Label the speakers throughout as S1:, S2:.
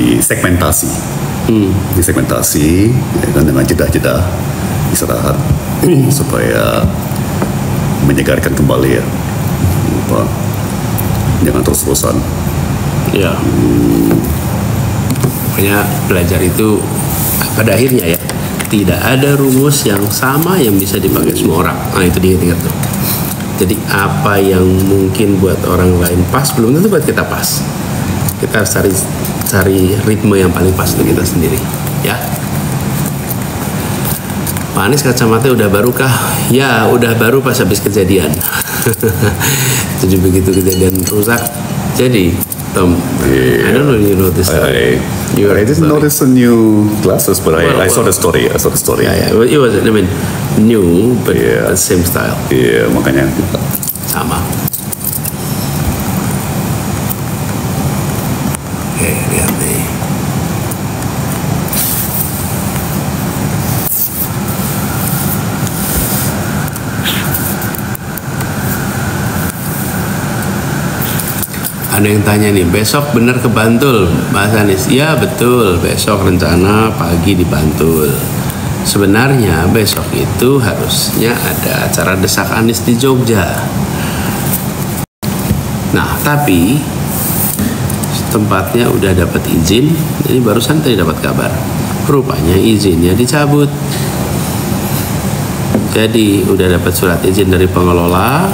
S1: disegmentasi. Disegmentasi ya kan, dengan jeda-jeda istirahat supaya menyegarkan kembali ya. Jangan terus-terusan.
S2: Ya. Pokoknya belajar itu pada akhirnya ya, tidak ada rumus yang sama yang bisa dipakai semua orang. Nah itu diingat tuh. Jadi apa yang mungkin buat orang lain pas, belum tentu buat kita pas. Kita harus cari ritme yang paling pas untuk kita sendiri, ya. Pak Anies kacamata udah baru kah? Ya, udah baru pas habis kejadian. Jadi begitu kejadian rusak. Jadi, Tom, I don't know if you notice that.
S1: I didn't notice the new glasses, but I saw the story. I saw the story.
S2: Yeah. It was, I mean, new, but the same style.
S1: Iya, makanya
S2: Sama. Oke, lihat nih. Ada yang tanya nih, besok bener ke Bantul, Mas Anies? Ya betul, besok rencana pagi di Bantul. Sebenarnya besok itu harusnya ada acara Desak Anies di Jogja. Nah, tapi tempatnya udah dapat izin, jadi barusan tadi dapat kabar. Rupanya izinnya dicabut. Jadi udah dapat surat izin dari pengelola,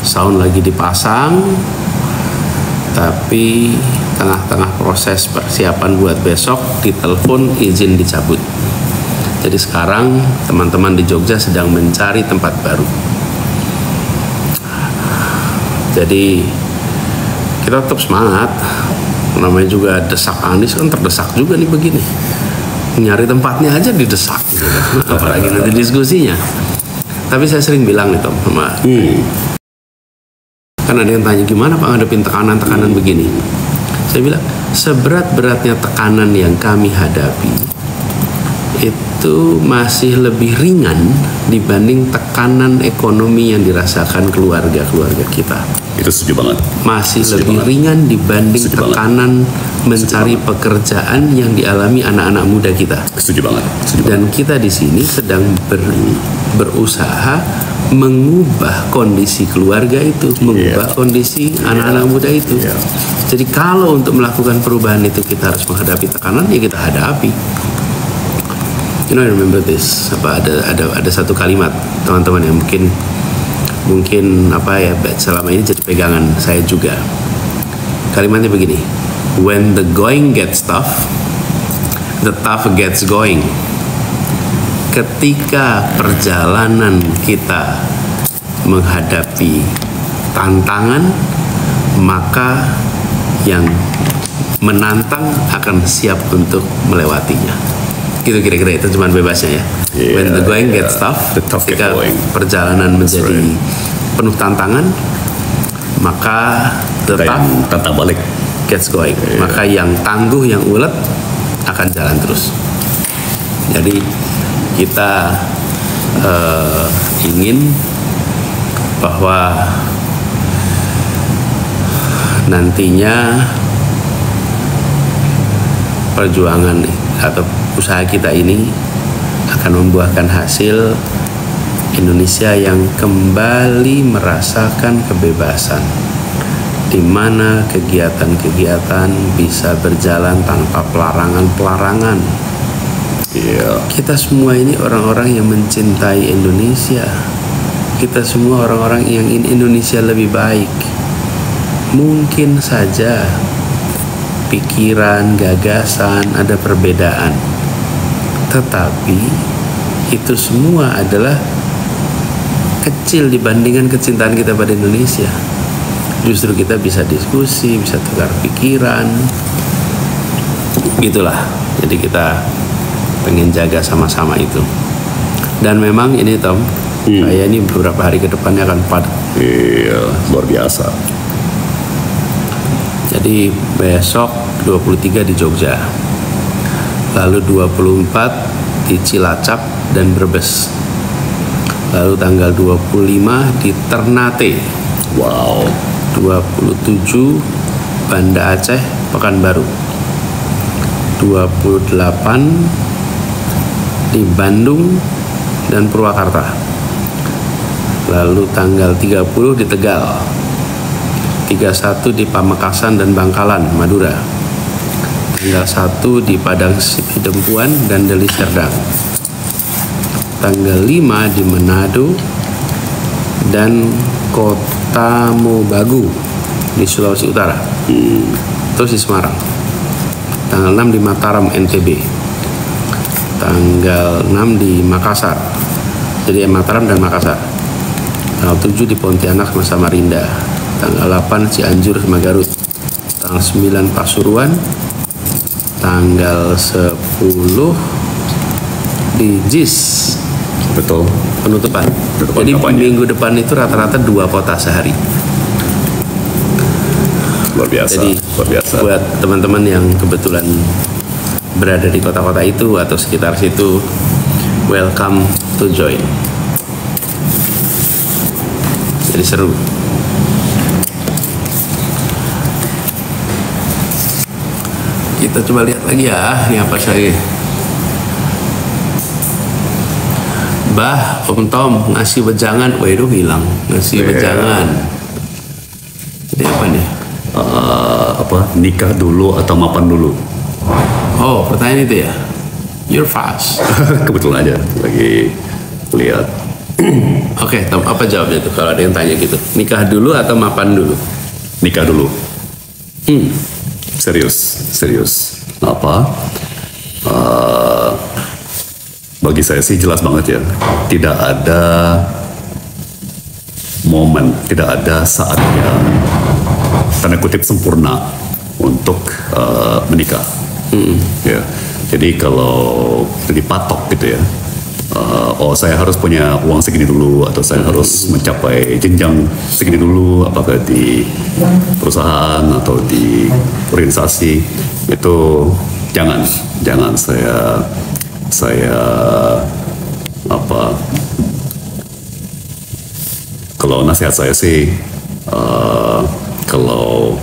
S2: sound lagi dipasang, tapi tengah-tengah proses persiapan buat besok ditelepon izin dicabut. Jadi sekarang teman-teman di Jogja sedang mencari tempat baru. Jadi kita tetap semangat. Namanya juga Desak Anies kan terdesak juga nih begini. Nyari tempatnya aja didesak gitu. Apalagi nanti diskusinya. Tapi saya sering bilang nih Tom sama kan ada yang tanya gimana Pak ngadepin tekanan-tekanan begini. Saya bilang seberat-beratnya tekanan yang kami hadapi itu masih lebih ringan dibanding tekanan ekonomi yang dirasakan keluarga-keluarga kita.
S1: itu setuju banget.
S2: Masih lebih ringan dibanding tekanan mencari pekerjaan yang dialami anak-anak muda kita.
S1: Setuju banget.
S2: Dan kita di sini sedang berusaha mengubah kondisi keluarga itu, mengubah kondisi anak-anak muda itu. Jadi kalau untuk melakukan perubahan itu kita harus menghadapi tekanan, ya kita hadapi. You know, I remember this. Ada satu kalimat teman-teman yang mungkin apa ya selama ini jadi pegangan saya juga. Kalimatnya begini: when the going gets tough, the tough gets going. Ketika perjalanan kita menghadapi tantangan, maka yang menantang akan siap untuk melewatinya. Gitu kira-kira, itu cuma bebasnya ya. When the going gets tough, ketika perjalanan menjadi penuh tantangan, maka the tough
S1: balik
S2: gets going. Maka yang tangguh, yang ulet akan jalan terus. Jadi kita ingin bahwa nantinya perjuangan atau usaha kita ini akan membuahkan hasil Indonesia yang kembali merasakan kebebasan, di mana kegiatan-kegiatan bisa berjalan tanpa pelarangan-pelarangan. Kita semua ini orang-orang yang mencintai Indonesia. Kita semua orang-orang yang ingin Indonesia lebih baik. Mungkin saja pikiran, gagasan, ada perbedaan. Tetapi itu semua adalah kecil dibandingkan kecintaan kita pada Indonesia. Justru kita bisa diskusi, bisa tukar pikiran. Gitulah. Jadi kita pengen jaga sama-sama itu. Dan memang ini Tom, saya ini beberapa hari ke depannya akan padat.
S1: Iya, luar biasa.
S2: Jadi besok 23 di Jogja, lalu 24 di Cilacap dan Brebes, lalu tanggal 25 di Ternate, 27 Banda Aceh, Pekanbaru, 28 di Bandung dan Purwakarta. Lalu tanggal 30 di Tegal, 31 di Pamekasan dan Bangkalan, Madura, tanggal 1 di Padang Sidempuan dan Deli Serdang, tanggal 5 di Manado dan Kota Mobagu di Sulawesi Utara, terus di Semarang, tanggal 6 di Mataram, NTB, tanggal 6 di Makassar, jadi Mataram dan Makassar, tanggal 7 di Pontianak sama Samarinda, tanggal 8 Cianjur sama Garut, tanggal 9 Pasuruan, tanggal 10 di JIS.
S1: Betul.
S2: Penutupan. Jadi
S1: kampanye.
S2: minggu depan itu rata-rata 2 kota sehari.
S1: Luar biasa.
S2: Jadi
S1: luar biasa.
S2: buat teman-teman yang kebetulan berada di kota-kota itu atau sekitar situ, welcome to join. Jadi seru. Kita coba lihat lagi ya, ini apa lagi? Bah, Om Tom ngasih wejangan, waduh hilang, ngasih wejangan. Ini apa nih?
S1: Nikah dulu atau mapan dulu?
S2: Oh, pertanyaan itu ya? You're fast.
S1: Kebetulan aja lagi lihat.
S2: Oke, Tom, apa jawabnya tuh kalau ada yang tanya gitu? Nikah dulu atau mapan dulu?
S1: Nikah dulu. Serius. Bagi saya sih jelas banget ya. Tidak ada momen, tidak ada saat yang tanda kutip sempurna untuk menikah. Ya. Jadi kalau dipatok gitu ya, saya harus punya uang segini dulu atau saya harus mencapai jenjang segini dulu, apakah di perusahaan atau di organisasi, itu jangan saya kalau nasihat saya sih, kalau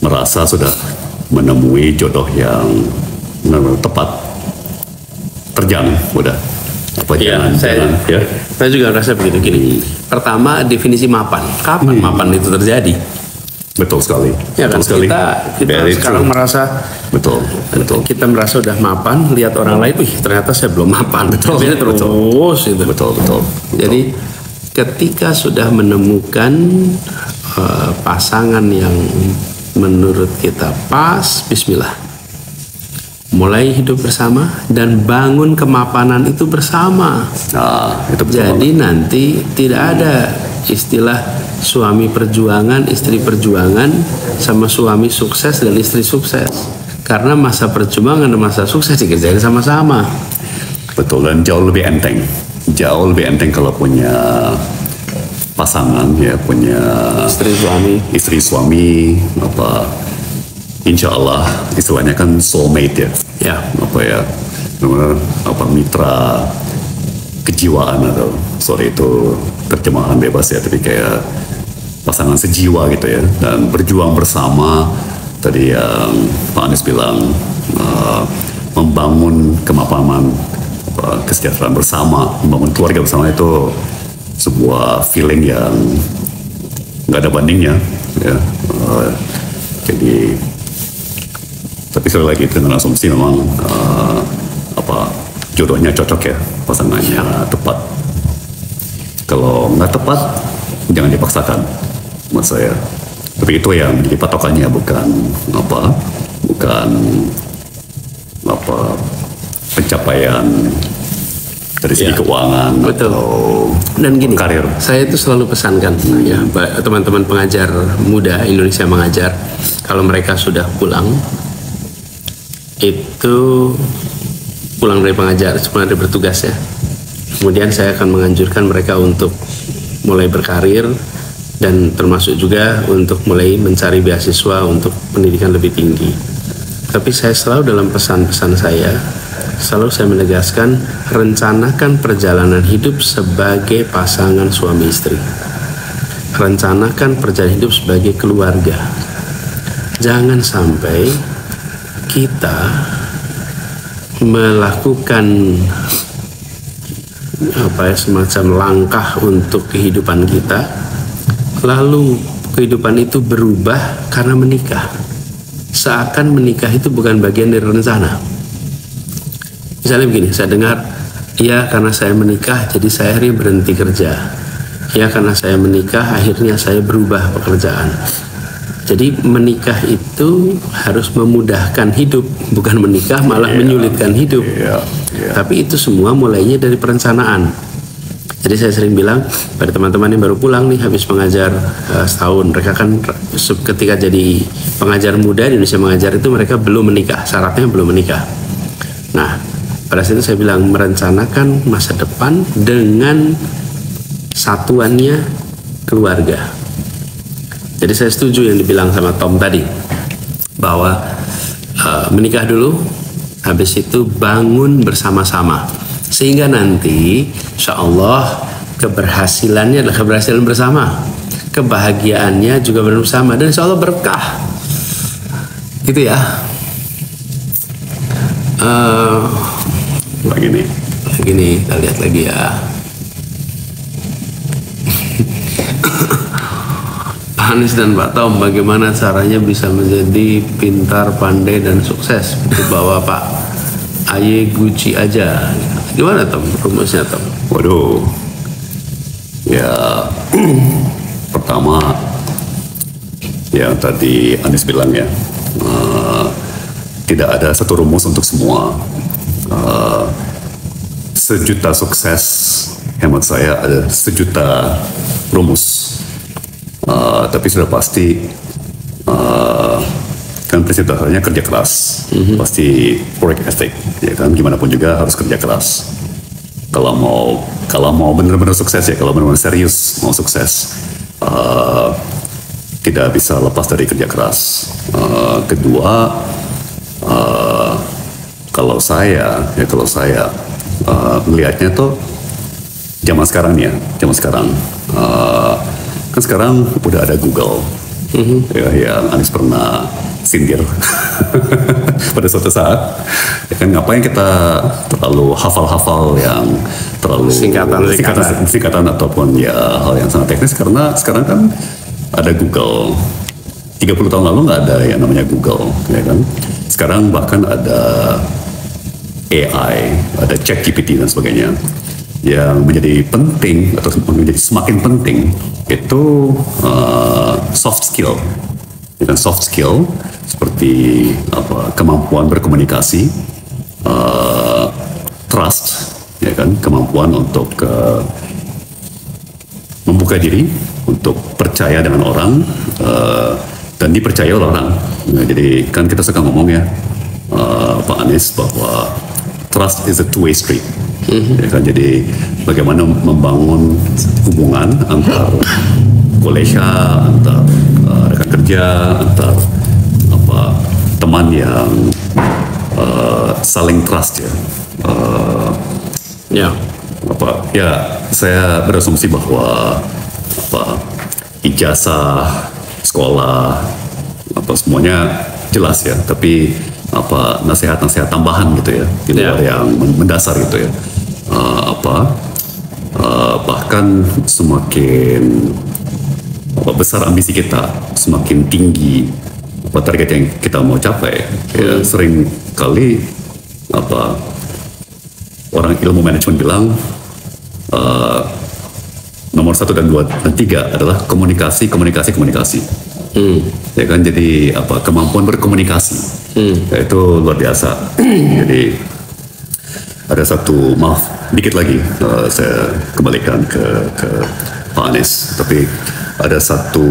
S1: merasa sudah menemui jodoh yang benar-benar tepat, terjang udah. Jangan.
S2: Saya juga merasa begitu. Gini, pertama definisi mapan. Kapan mapan itu terjadi?
S1: Betul sekali.
S2: Ya kan,
S1: betul sekali.
S2: Kita sekarang merasa
S1: betul.
S2: Kita merasa udah mapan, lihat orang lain, ternyata saya belum mapan.
S1: Betul.
S2: Itu.
S1: Betul.
S2: Jadi ketika sudah menemukan pasangan yang menurut kita pas, bismillah. Mulai hidup bersama dan bangun kemapanan itu bersama.
S1: Itu betul.
S2: Jadi nanti tidak ada istilah suami perjuangan, istri perjuangan, sama suami sukses dan istri sukses. Karena masa perjuangan dan masa sukses dikerjain sama-sama.
S1: Betul, dan jauh lebih enteng. Jauh lebih enteng kalau punya pasangan ya, punya istri suami insya Allah istilahnya kan soulmate ya. Mitra kejiwaan atau itu terjemahan bebas ya, tapi kayak pasangan sejiwa gitu ya, dan berjuang bersama. Tadi yang Pak Anies bilang membangun kemapanan, kesejahteraan bersama, membangun keluarga bersama, itu sebuah feeling yang nggak ada bandingnya ya. Jadi tapi sekali lagi dengan asumsi memang jodohnya cocok ya, pasangannya tepat. Kalau nggak tepat, jangan dipaksakan, menurut saya. Tapi itu yang jadi patokannya, bukan pencapaian dari segi keuangan.
S2: Betul.
S1: Atau
S2: dan gini,
S1: karir.
S2: Saya itu selalu pesankan ya, teman-teman pengajar muda Indonesia Mengajar, kalau mereka sudah pulang dari pengajar, pulang dari bertugas ya, kemudian saya akan menganjurkan mereka untuk mulai berkarir dan termasuk juga untuk mulai mencari beasiswa untuk pendidikan lebih tinggi. Tapi saya selalu dalam pesan-pesan saya menegaskan, rencanakan perjalanan hidup sebagai pasangan suami istri. Rencanakan perjalanan hidup sebagai keluarga. Jangan sampai kita melakukan semacam langkah untuk kehidupan kita, lalu kehidupan itu berubah karena menikah, seakan menikah itu bukan bagian dari rencana. Misalnya begini, saya dengar, ya karena saya menikah jadi saya akhirnya berhenti kerja, ya karena saya menikah akhirnya saya berubah pekerjaan. Jadi menikah itu harus memudahkan hidup, bukan menikah malah menyulitkan hidup. Tapi itu semua mulainya dari perencanaan. Jadi saya sering bilang pada teman-teman yang baru pulang nih habis mengajar setahun, mereka kan ketika jadi pengajar muda di Indonesia Mengajar itu mereka belum menikah, syaratnya belum menikah. Nah, pada saat itu saya bilang merencanakan masa depan dengan satuannya keluarga. Jadi saya setuju yang dibilang sama Tom tadi, bahwa menikah dulu, habis itu bangun bersama-sama, sehingga nanti insya Allah keberhasilannya adalah keberhasilan bersama, kebahagiaannya juga bersama, dan insya Allah berkah gitu ya.
S1: Lagi nih
S2: kita lihat lagi ya. Anies dan Pak Tom, bagaimana caranya bisa menjadi pintar, pandai, dan sukses? Itu bawa Pak Aye Gucci aja. Gimana Tom, rumusnya Tom?
S1: Waduh, ya pertama yang tadi Anies bilang ya, tidak ada satu rumus untuk semua. Sejuta sukses, hemat saya ada sejuta rumus. Tapi sudah pasti kan prinsip dasarnya kerja keras, pasti work ethic, ya kan, gimana pun juga harus kerja keras. Kalau mau benar-benar sukses ya, kalau benar-benar serius mau sukses, tidak bisa lepas dari kerja keras. Kedua, kalau saya melihatnya tuh zaman sekarang nih ya, kan sekarang udah ada Google, ya, yang Anies pernah sindir pada suatu saat, ya kan, ngapain kita terlalu hafal-hafal yang terlalu singkatan ataupun ya hal yang sangat teknis, karena sekarang kan ada Google. 30 tahun lalu nggak ada yang namanya Google, ya kan. Sekarang bahkan ada AI, ada ChatGPT dan sebagainya. Yang menjadi penting atau menjadi semakin penting itu soft skill. Dan soft skill seperti kemampuan berkomunikasi, trust, ya kan, kemampuan untuk membuka diri, untuk percaya dengan orang, dan dipercaya oleh orang. Nah, jadi kan kita suka ngomong ya, Pak Anies, bahwa trust is a two-way street. Ya kan, jadi bagaimana membangun hubungan antar kolega, antar rekan kerja, antar teman yang saling trust ya. Saya berasumsi bahwa ijazah sekolah semuanya jelas ya, tapi nasihat-nasihat tambahan gitu ya, di luar yang mendasar gitu ya. Bahkan semakin besar ambisi kita, semakin tinggi target yang kita mau capai, ya, sering kali orang ilmu manajemen bilang nomor 1 dan 2 dan 3 adalah komunikasi. Ya kan, jadi kemampuan berkomunikasi, ya, itu luar biasa. Jadi ada satu, maaf dikit lagi, saya kembalikan ke Pak Anies, tapi ada satu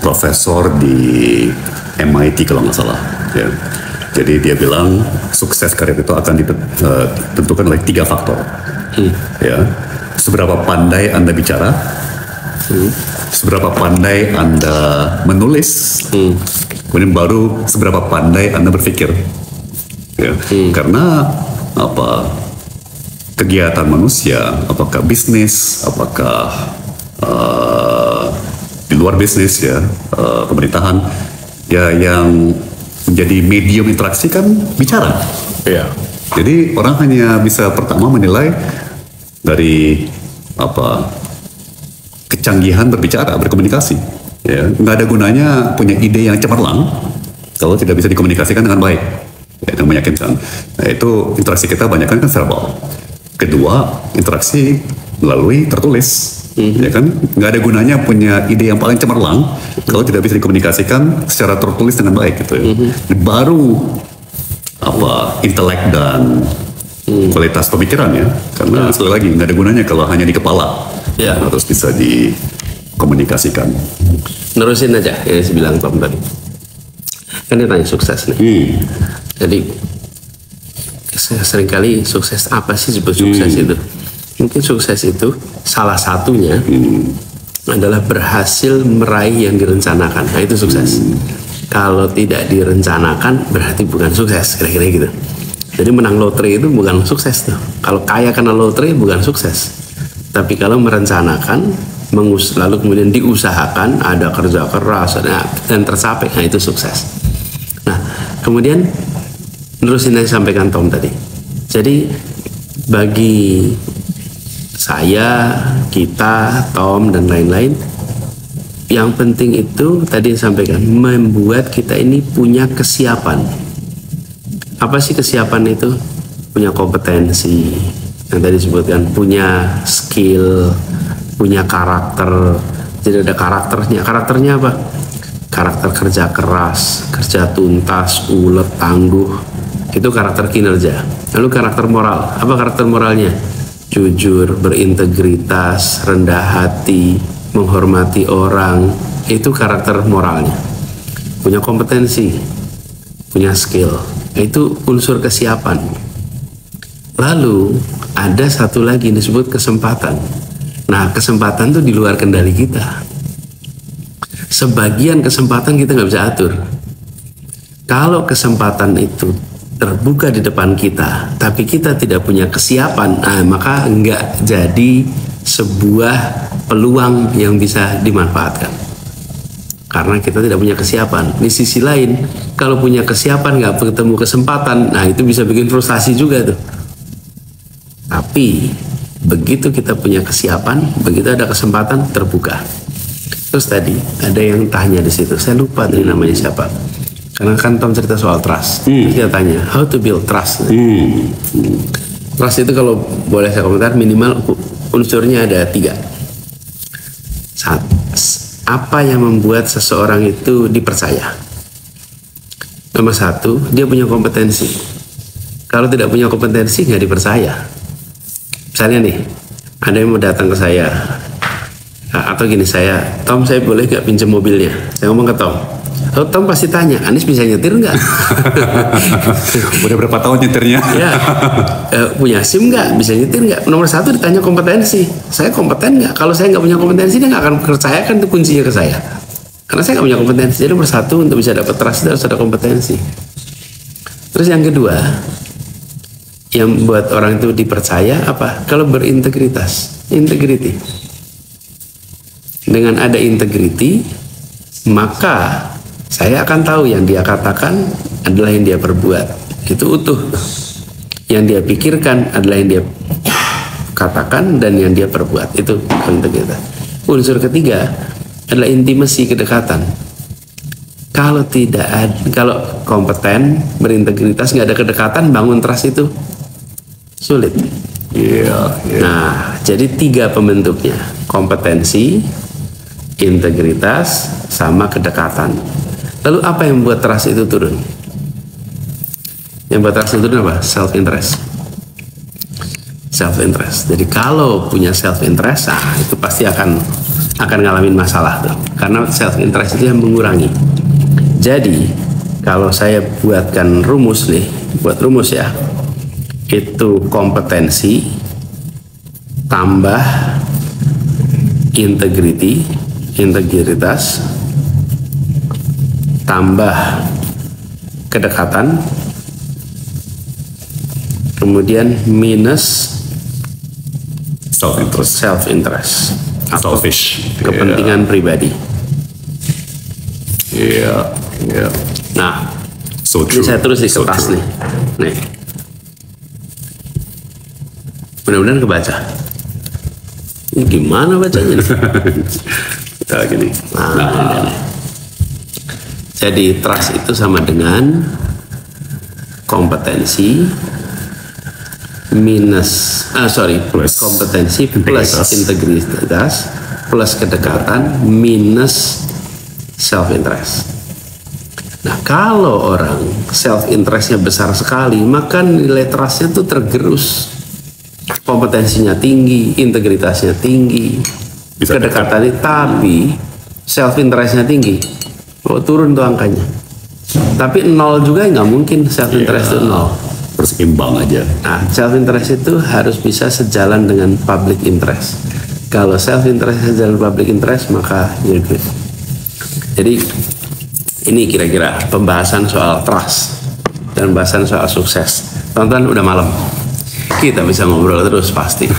S1: profesor di MIT kalau nggak salah, ya. Jadi dia bilang sukses karir itu akan ditentukan oleh 3 faktor, ya. Seberapa pandai Anda bicara, seberapa pandai Anda menulis, kemudian baru seberapa pandai Anda berpikir, ya. Karena kegiatan manusia, apakah bisnis, apakah di luar bisnis ya, pemerintahan, ya, yang menjadi medium interaksi kan bicara, ya. Jadi orang hanya bisa pertama menilai dari kecanggihan berbicara, berkomunikasi. Ya, nggak ada gunanya punya ide yang cemerlang kalau tidak bisa dikomunikasikan dengan baik, ya, dengan meyakinkan. Nah, itu interaksi kita banyak kan verbal. Kedua, interaksi melalui tertulis. Ya kan, nggak ada gunanya punya ide yang paling cemerlang kalau tidak bisa dikomunikasikan secara tertulis dengan baik gitu ya. Baru intelek dan kualitas pemikiran ya, karena sekali lagi nggak ada gunanya kalau hanya di kepala, ya harus bisa dikomunikasikan.
S2: Nerusin aja yang saya bilang Tom tadi, kan dia tanya sukses nih. Jadi seringkali sukses apa sih disebut sukses itu? Mungkin sukses itu salah satunya adalah berhasil meraih yang direncanakan. Nah itu sukses. Kalau tidak direncanakan berarti bukan sukses, kira-kira gitu. Jadi menang lotre itu bukan sukses tuh. Kalau kaya karena lotre bukan sukses. Tapi kalau merencanakan, lalu kemudian diusahakan, ada kerja keras dan tercapai, nah itu sukses. Nah kemudian nerusin yang sampaikan Tom tadi. Jadi bagi saya, kita, Tom, dan lain-lain, yang penting itu tadi sampaikan, membuat kita ini punya kesiapan. Apa sih kesiapan itu? Punya kompetensi, yang tadi disebutkan, punya skill, punya karakter. Jadi ada karakternya. Karakternya apa? Karakter kerja keras, kerja tuntas, ulet, tangguh. Itu karakter kinerja. Lalu karakter moral. Apa karakter moralnya? Jujur, berintegritas, rendah hati, menghormati orang. Itu karakter moralnya. Punya kompetensi, punya skill. Itu unsur kesiapan. Lalu ada satu lagi disebut kesempatan. Nah kesempatan itu di luar kendali kita. Sebagian kesempatan kita nggak bisa atur. Kalau kesempatan itu terbuka di depan kita, tapi kita tidak punya kesiapan, maka nggak jadi sebuah peluang yang bisa dimanfaatkan. Karena kita tidak punya kesiapan. Di sisi lain, kalau punya kesiapan nggak ketemu kesempatan, nah itu bisa bikin frustasi juga tuh. Tapi begitu kita punya kesiapan, begitu ada kesempatan terbuka. Terus tadi ada yang tanya di situ, saya lupa tadi namanya siapa. Karena kan Tom cerita soal trust. Kita tanya, how to build trust? Trust itu kalau boleh saya komentar, minimal unsurnya ada 3. Apa yang membuat seseorang itu dipercaya? Nomor 1, dia punya kompetensi. Kalau tidak punya kompetensi, nggak dipercaya. Misalnya nih, ada yang mau datang ke saya, atau gini, Tom saya boleh nggak pinjam mobilnya? Saya ngomong ke Tom. Tom pasti tanya, Anies bisa nyetir nggak?
S1: Udah berapa tahun nyetirnya?
S2: Ya, punya SIM nggak? Bisa nyetir nggak? Nomor 1 ditanya kompetensi. Saya kompeten nggak? Kalau saya nggak punya kompetensi, dia nggak akan percayakan itu kuncinya ke saya. Karena saya nggak punya kompetensi. Jadi nomor 1 untuk bisa dapat trust harus ada kompetensi. Terus yang kedua, yang buat orang itu dipercaya apa? Kalau berintegritas, integrity. Dengan ada integrity, maka saya akan tahu yang dia katakan adalah yang dia perbuat. Itu utuh. Yang dia pikirkan adalah yang dia katakan dan yang dia perbuat. Itu integritas. Unsur ketiga adalah intimasi, kedekatan. Kalau kompeten, berintegritas, nggak ada kedekatan, bangun trust itu sulit. Nah, jadi 3 pembentuknya: kompetensi, integritas, sama kedekatan. Lalu apa yang membuat trust itu turun? Yang membuat trust itu turun apa? Self-interest. Self-interest. Jadi kalau punya self-interest, itu pasti akan ngalamin masalah tuh. Karena self-interest itu yang mengurangi. Jadi kalau saya buatkan rumus nih, buat rumus ya, itu kompetensi tambah integritas tambah kedekatan, kemudian minus self-interest atau
S1: selfish,
S2: kepentingan pribadi.
S1: Iya.
S2: Nah,
S1: So
S2: ini
S1: true.
S2: saya terus di kertas nih. Nih, Mudah-mudahan kebaca. Ini gimana bacanya nih?
S1: Kita gini.
S2: Jadi trust itu sama dengan kompetensi kompetensi plus integritas plus kedekatan minus self interest. Nah, kalau orang self interestnya besar sekali, maka nilai trustnya tuh tergerus. Kompetensinya tinggi, integritasnya tinggi, kedekatannya, tapi self interestnya tinggi, turun tuh angkanya. Tapi nol juga nggak mungkin self interest itu nol.
S1: Terus imbang aja.
S2: Nah, self interest itu harus bisa sejalan dengan public interest. Kalau self interest sejalan public interest, maka you're good. Jadi ini kira-kira pembahasan soal trust dan pembahasan soal sukses. Tonton udah malam. Kita bisa ngobrol terus pasti.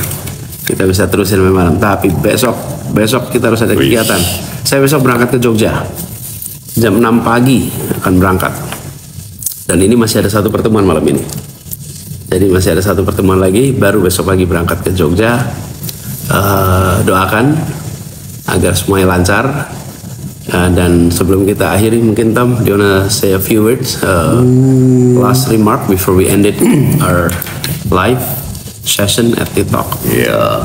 S2: Kita bisa terusin sampai malam. Tapi besok kita harus ada kegiatan. Saya besok berangkat ke Jogja. Jam 6 pagi akan berangkat. Dan ini masih ada satu pertemuan malam ini. Jadi masih ada satu pertemuan lagi. Baru besok pagi berangkat ke Jogja. Doakan agar semuanya lancar. Dan sebelum kita akhiri, mungkin Tom, do you wanna say a few words, last remark before we ended our live session at TikTok?
S1: Ya,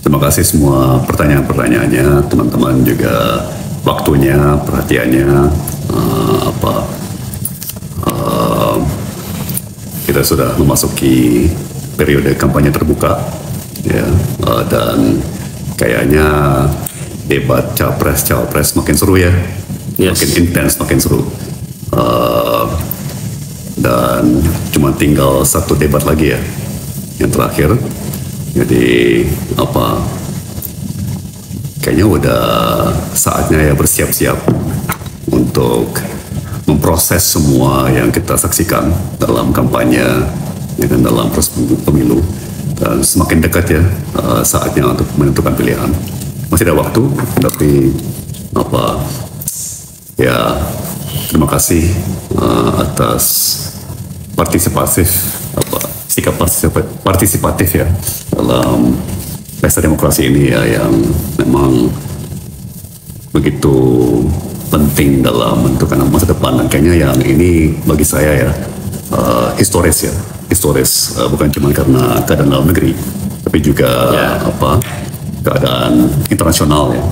S1: terima kasih semua pertanyaan-pertanyaannya, teman-teman juga waktunya, perhatiannya, kita sudah memasuki periode kampanye terbuka, ya, dan kayaknya debat cawapres makin seru ya, makin intens, makin seru, dan cuma tinggal satu debat lagi ya, yang terakhir. Jadi kayaknya udah saatnya ya bersiap-siap untuk memproses semua yang kita saksikan dalam kampanye, ya kan, dalam proses pemilu, dan semakin dekat ya saatnya untuk menentukan pilihan. Masih ada waktu, tapi ya terima kasih atas sikap partisipatif ya dalam pesta demokrasi ini ya, yang memang begitu penting dalam menentukan masa depan. Dan kayaknya yang ini bagi saya ya historis, bukan cuma karena keadaan dalam negeri, tapi juga keadaan internasional ya.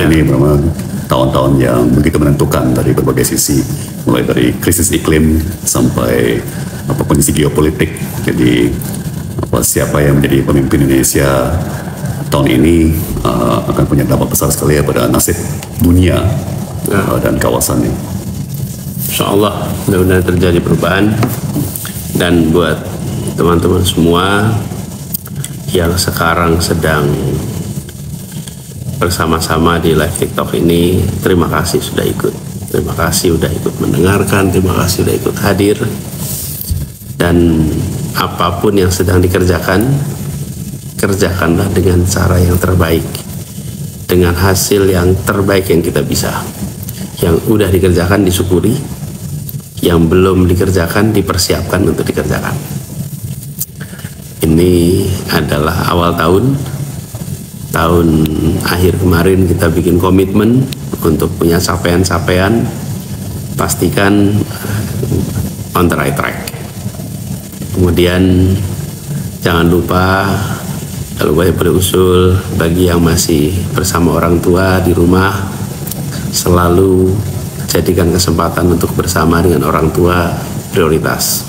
S1: Ini memang tahun-tahun yang begitu menentukan dari berbagai sisi, mulai dari krisis iklim sampai kondisi geopolitik. Jadi siapa yang menjadi pemimpin Indonesia tahun ini akan punya dampak besar sekali ya pada nasib dunia dan kawasan ini.
S2: Insya Allah mudah-mudahan terjadi perubahan. Dan buat teman-teman semua yang sekarang sedang bersama-sama di live TikTok ini, terima kasih sudah ikut. Terima kasih sudah ikut mendengarkan, terima kasih sudah ikut hadir. Dan apapun yang sedang dikerjakan, kerjakanlah dengan cara yang terbaik, dengan hasil yang terbaik yang kita bisa. Yang udah dikerjakan disyukuri, yang belum dikerjakan dipersiapkan untuk dikerjakan. Ini adalah awal tahun akhir kemarin kita bikin komitmen untuk punya capaian-capaian, pastikan on the right track. Kemudian jangan lupa, kalau boleh berusul, bagi yang masih bersama orang tua di rumah, selalu jadikan kesempatan untuk bersama dengan orang tua prioritas.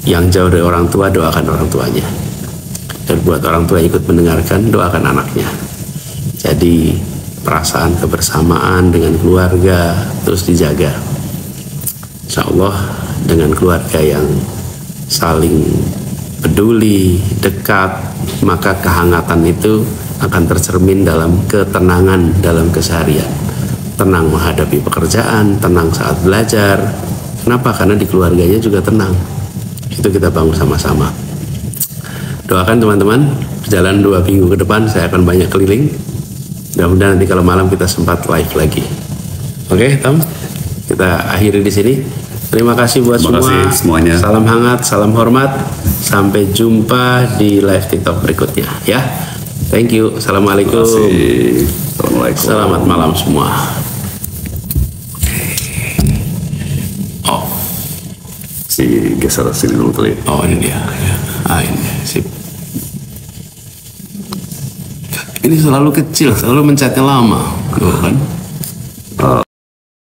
S2: Yang jauh dari orang tua, doakan orang tuanya. Dan buat orang tua ikut mendengarkan, doakan anaknya. Jadi perasaan kebersamaan dengan keluarga terus dijaga. Insya Allah dengan keluarga yang saling peduli, dekat, maka kehangatan itu akan tercermin dalam ketenangan dalam keseharian. Tenang menghadapi pekerjaan, tenang saat belajar. Kenapa? Karena di keluarganya juga tenang. Itu kita bangun sama-sama. Doakan teman-teman, berjalan 2 minggu ke depan saya akan banyak keliling. Mudah-mudahan nanti kalau malam kita sempat live lagi. Oke, Tom, kita akhiri di sini. Terima kasih buat
S1: Terima kasih semuanya.
S2: Salam hangat, salam hormat. Sampai jumpa di live TikTok berikutnya ya. Thank you. Assalamualaikum.
S1: Terima kasih. Assalamualaikum.
S2: Selamat malam semua. Oh,
S1: si geser sini dulu kali.
S2: oh ini dia. Ini sip. Ini selalu kecil, selalu mencetnya lama, kan?